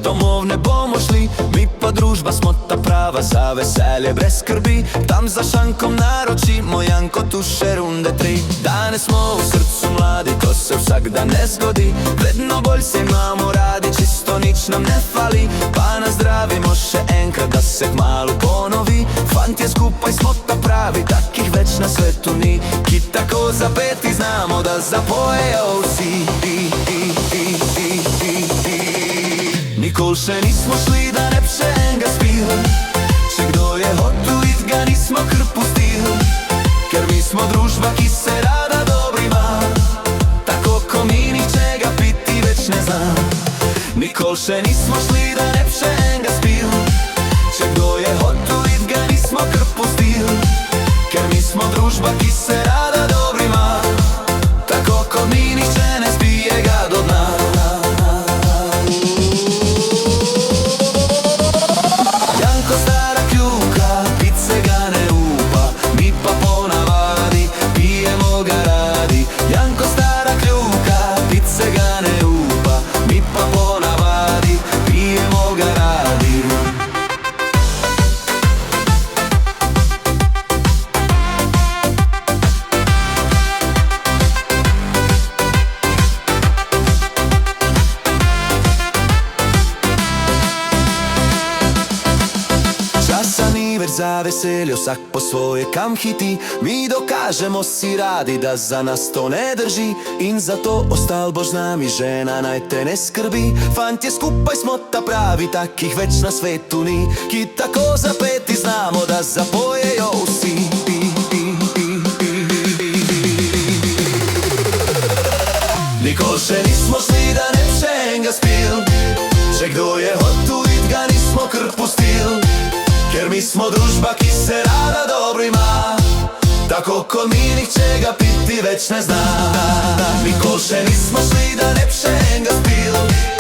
domov ne bomo šli. Mi pa družba smo ta prava za veselje brez skrbi. Tam za šankom naročimo Janko tuše runde 3. Danes smo v srcu mladi, to se vsak dan ne zgodi. Vedno bolj se imamo radi, čisto nič nam ne fali. Pa nazdravimo še enkrat, da se kmalu ponovi. Fantje, skupaj smo ta pravi, takih več na svetu ni, ki tako zapeti znamo, da zapojejo vsi. Nikol še nismo šli, da ne bi še enega spil. Če kdo je hotel id, ga nismo kar pustil. Ker mi smo družba, ki se rada dobro ima. Tako ko mi nihče ga piti več ne zna. Nikol še nismo šli, da ne bi še enega spil. Če kdo je hotel id, ga nismo kar pustil. Ker mi smo družba, ki se rada dobro ima. Tako ko mi nihče ne spije ga do dna. Za veselje vsak po svoje kam hiti. Mi dokažemo si radi, da za nas to ne drži. In zato ostal boš z nami, žena naj te ne skrbi. Fantje, skupaj smo ta pravi, takih več na svetu ni, ki tako zapeti znamo, da zapojejo vsi. Nikol še nismo šli, da ne bi še enega spil. Če kdo je hotel id, ga nismo kar pustil. Ker mi smo družba, ki se rada dobro ima. Tako ko mi nihče ga piti več ne zna. Nikol še nismo šli, da ne bi še enega spil.